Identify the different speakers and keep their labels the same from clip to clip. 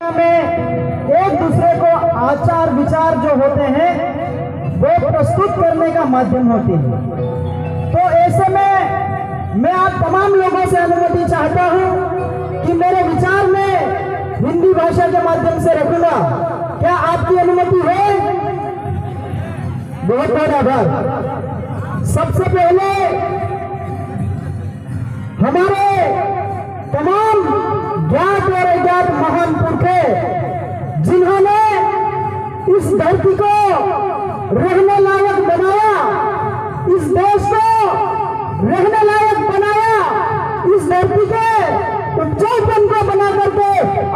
Speaker 1: में एक दूसरे को आचार विचार जो होते हैं वो प्रस्तुत करने का माध्यम होती है। तो ऐसे में मैं आप तमाम लोगों से अनुमति चाहता हूं कि मेरे विचार में हिंदी भाषा के माध्यम से रखूंगा। क्या आपकी अनुमति है? बहुत बहुत आभार। सबसे पहले हमारे तमाम ज्ञात और अज्ञात महान पुरखे जिन्होंने इस धरती को रहने लायक बनाया, इस देश को रहने लायक बनाया, इस धरती के उपजाऊपन को बना करके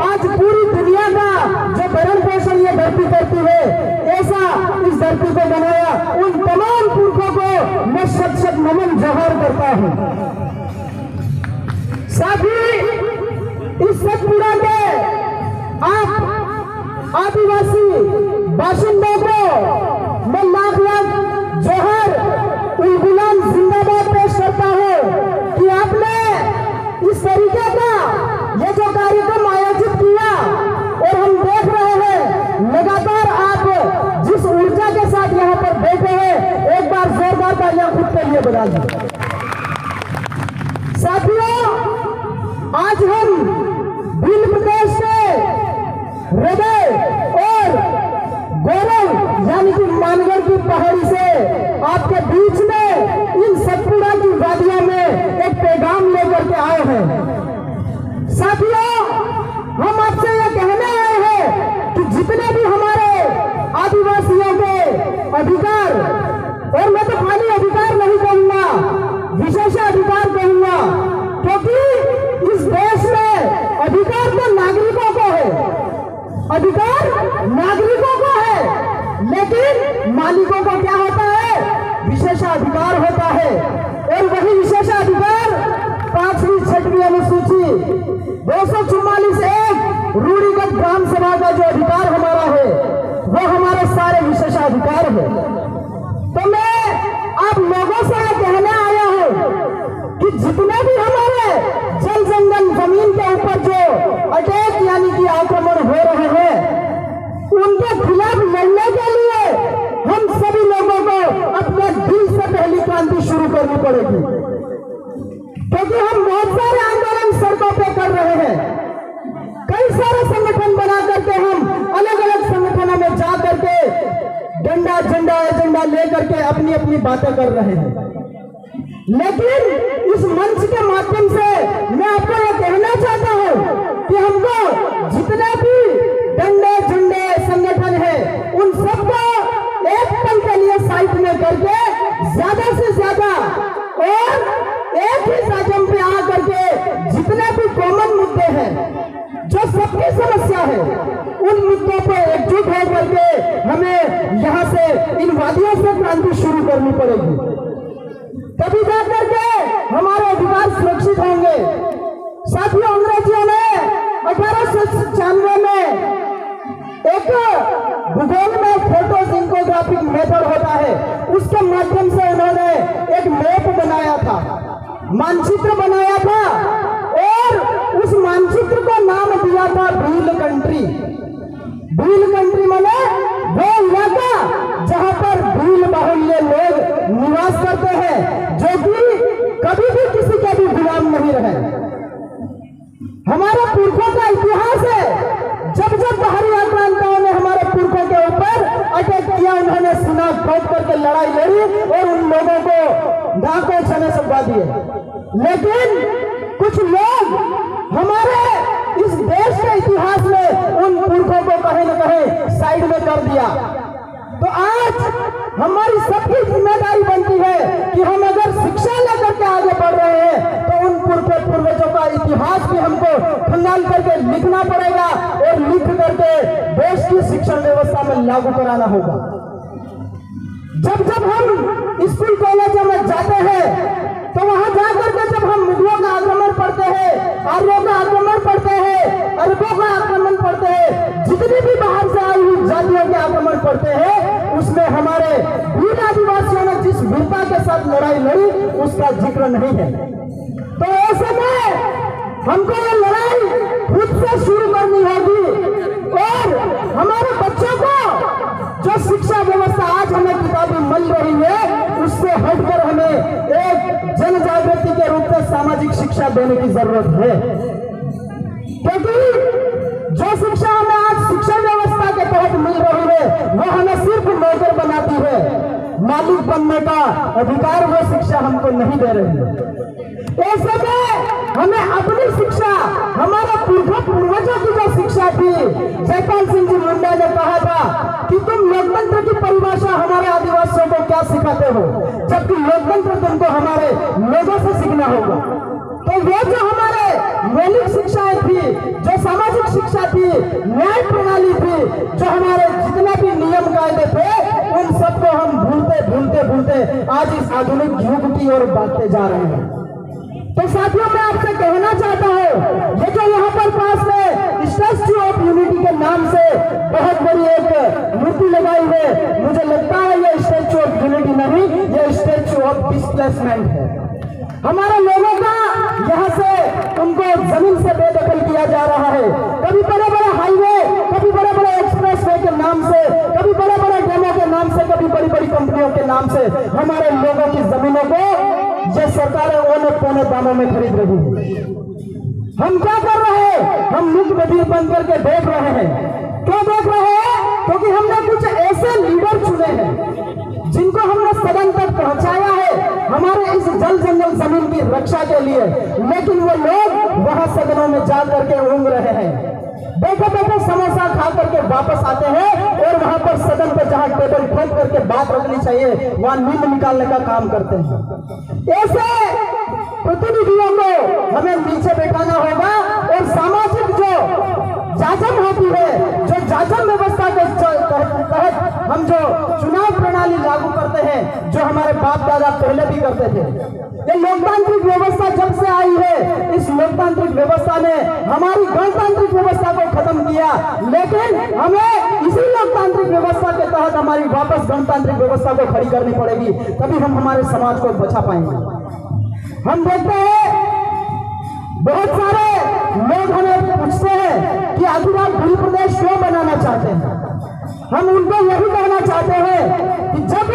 Speaker 1: आज पूरी दुनिया का जो भरण पोषण ये धरती करती है, ऐसा इस धरती को बनाया। उन तमाम पुरखों को मैं शत शत नमन जोहार करता हूं। साथ ही इस सतपुड़ा के आप आदिवासी बाशिंदों को मैं लाख लाख जोहर उलगुलाम जिंदाबाद पेश करता हूं कि आपने इस तरीके का ये जो कार्यक्रम आयोजित किया और हम देख रहे हैं लगातार आप जिस ऊर्जा के साथ यहाँ पर बैठे हैं, एक बार जोरदार तालियां खुद के लिए बजा दी। साथियों, आज हम भील प्रदेश के हृदय और गौरव यानी कि मानगढ़ की पहाड़ी से आपके बीच में इन सतपुड़ा की वादियों में एक पैगाम लेकर के आए हैं। साथियों, हम आपसे यह कहने आए हैं कि जितने भी हमारे आदिवासियों के अधिकार, और मैं तो खाली अधिकार नहीं कहूंगा, विशेषाधिकार कहूंगा, क्योंकि इस देश में अधिकार तो नागरिकों को है, अधिकार नागरिकों को है, लेकिन मालिकों को क्या होता है? विशेषाधिकार होता है। और वही विशेषाधिकार 5वीं 6वीं अनुसूची 244(1) रूढ़िगत ग्राम सभा का जो अधिकार हमारा है, वो हमारे सारे विशेषाधिकार है। तो मैं आप लोगों से कहने आया हूं कि जितने भी हमारे जल जंगल जमीन के ऊपर जो अटैक यानी कि आक्रमण हो रहे हैं, उनके खिलाफ लड़ने के लिए हम सभी लोगों को अपने दिल से पहली क्रांति शुरू करनी पड़ेगी, क्योंकि हम बहुत सारे आंदोलन सड़कों पे कर रहे हैं। कई सारे संगठन बना करके हम अलग अलग संगठनों में जा करके डंडा झंडा एजेंडा लेकर के अपनी अपनी बातें कर रहे हैं। लेकिन इस मंच के माध्यम से मैं आपको यह कहना चाहता हूं कि हमको जितने भी डंडे झंडे संगठन हैं, उन सबको एक पल के लिए साइड में करके ज्यादा से ज्यादा और एक ही साजम पे आ करके जितने भी कॉमन मुद्दे हैं, जो सबकी समस्या है, उन मुद्दों पर एकजुट होकर के हमें यहाँ से इन वादियों से क्रांति शुरू करनी पड़ेगी। तभी जाकर के हमारे अधिकार सुरक्षित होंगे। साथियों, अंग्रेजियों ने 1896 में एक भूगोल में फोटोसिंकोग्राफिक मेथड होता है, उसके माध्यम से उन्होंने एक मैप बनाया था, मानचित्र बनाया था, और उस मानचित्र को नाम दिया था भील कंट्री। भील कंट्री माने वो इलाका जहां पर भील बाहुल्य लोग निवास करते हैं, जो कि कभी भी किसी के भी गुलाम नहीं रहे। हमारे पुरखों का इतिहास है, जब जब बाहरी आक्रांताओं ने हमारे पुरखों के ऊपर अटैक किया, उन्होंने सीना ठोक करके लड़ाई लड़ी और उन लोगों को नाकों छने सबा दिए। लेकिन कुछ लोग हमारे इस देश के इतिहास में उन पुरखों को कहीं न कहीं साइड में कर दिया। तो आज हमारी सबकी जिम्मेदारी बनती है कि हम अगर शिक्षा लेकर के आगे बढ़ रहे हैं, तो उन पूर्वजों का इतिहास भी हमको खंगाल करके लिखना पड़ेगा और लिख करके देश की शिक्षण व्यवस्था में लागू कराना होगा। जब जब हम स्कूल कॉलेजों में जाते हैं, तो वहां जाकर के जब हम मुगलों का आक्रमण पढ़ते हैं, आर्यों का आक्रमण पढ़ते हैं, अरबों का आक्रमण पढ़ते हैं, जितनी भी बाहर से आई हुई जातियों के आक्रमण पढ़ते हैं, उसमें हमारे भील आदिवासियों ने जिस वीरता के साथ लड़ाई लड़ी, उसका जिक्र नहीं है। तो ऐसे में हमको ये लड़ाई खुद से शुरू करनी होगी। देने की जरूरत है, क्योंकि जो शिक्षा हमें आज शिक्षा व्यवस्था के तहत मिल रही है वो हमें सिर्फ नौकर बनाती है, मालिक बनने का अधिकार वो शिक्षा हमको नहीं दे रही है। ऐसे में हमें अपनी शिक्षा, हमारे पूर्वजों की जो शिक्षा थी, जयपाल सिंह जी मुंडा ने कहा था कि तुम लोकतंत्र की परिभाषा हमारे आदिवासियों को क्या सिखाते हो, जबकि लोकतंत्र तुमको हमारे लोगों से सीखना होगा। तो वो जो हमारे मौलिक शिक्षाएं थी, जो सामाजिक शिक्षा थी, न्याय प्रणाली थी, जो हमारे जितने भी नियम कायदे थे, उन सबको हम भूलते आज इस आधुनिक युग की ओर बढ़ते जा रहे हैं। तो साथियों, मैं आपसे कहना चाहता हूं, ये जो यहाँ पर पास में स्टैच्यू ऑफ यूनिटी के नाम से बहुत बड़ी एक मूर्ति लगाई है, मुझे लगता है ये स्टैच्यू ऑफ यूनिटी नहीं, ये स्टैच्यू ऑफ डिस्प्लेसमेंट है। हमारे लोगों का यहाँ से उनको जमीन से बेदखल किया जा रहा है, कभी बड़े बड़े हाईवे, कभी बड़े बड़े एक्सप्रेसवे के नाम से, कभी बड़े बड़े डैमों के नाम से, कभी बड़ी बड़ी कंपनियों के नाम से हमारे लोगों की जमीनों को ये सरकारें औने पौने दामों में खरीद रही है। हम क्या कर रहे हैं? हम मुख बधिर बन करके देख रहे हैं। क्यों देख रहे हैं? क्योंकि हमने कुछ ऐसे लीडर चुने हैं जिनको हमने सदन तक पहुंचाया है हमारे इस जल जंगल जमीन की रक्षा के लिए, लेकिन वो लोग वहां सदनों में जा करके ऊँग रहे हैं, बैठे बैठे समोसा खा करके वापस आते हैं और वहां पर सदन पर जहां टेबल ठोक करके बात रखनी चाहिए वहां नींद निकालने का काम करते हैं। ऐसे प्रतिनिधियों को हमें नीचे बैठाना होगा और सामाजिक जो जाजम होती है, जो जाजम व्यवस्था के तहत हम जो चुनाव प्रणाली लागू करते हैं, जो हमारे बाप दादा पहले भी करते थे, ये लोकतांत्रिक व्यवस्था जब से आई है, इस लोकतांत्रिक व्यवस्था ने हमारी गणतांत्रिक व्यवस्था को खत्म किया, लेकिन हमें इसी लोकतांत्रिक व्यवस्था के तहत हमारी वापस गणतांत्रिक व्यवस्था को खड़ी करनी पड़ेगी, तभी हम हमारे समाज को बचा पाएंगे। हम देखते हैं बहुत सारे लोग हमें पूछते हैं कि आखिर आप भूमि प्रदेश क्यों बनाना चाहते हैं। हम उनको यही कहना चाहते हैं कि जब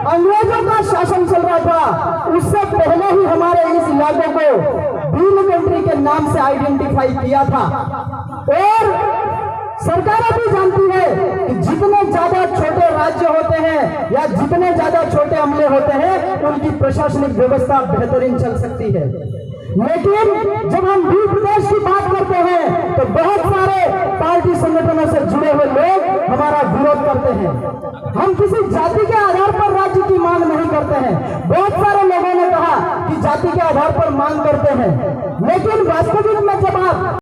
Speaker 1: अंग्रेजों का शासन चल रहा था, उससे पहले ही हमारे इस इलाकों को भूमि कंट्री के नाम से आइडेंटिफाई किया था, और सरकारें भी जानती है कि जितने ज्यादा छोटे राज्य होते हैं या जितने ज्यादा छोटे अमले होते हैं, उनकी प्रशासनिक व्यवस्था बेहतरीन चल सकती है। लेकिन जब हम भूमि प्रदेश की बात करते हैं तो बहुत सारे पार्टी संगठनों से जुड़े हुए लोग हमारा विरोध करते हैं। हम किसी जाति के आधार पर राज्य की मांग नहीं करते हैं। बहुत सारे लोगों ने कहा कि जाति के आधार पर मांग करते हैं, लेकिन वास्तविक में जब आप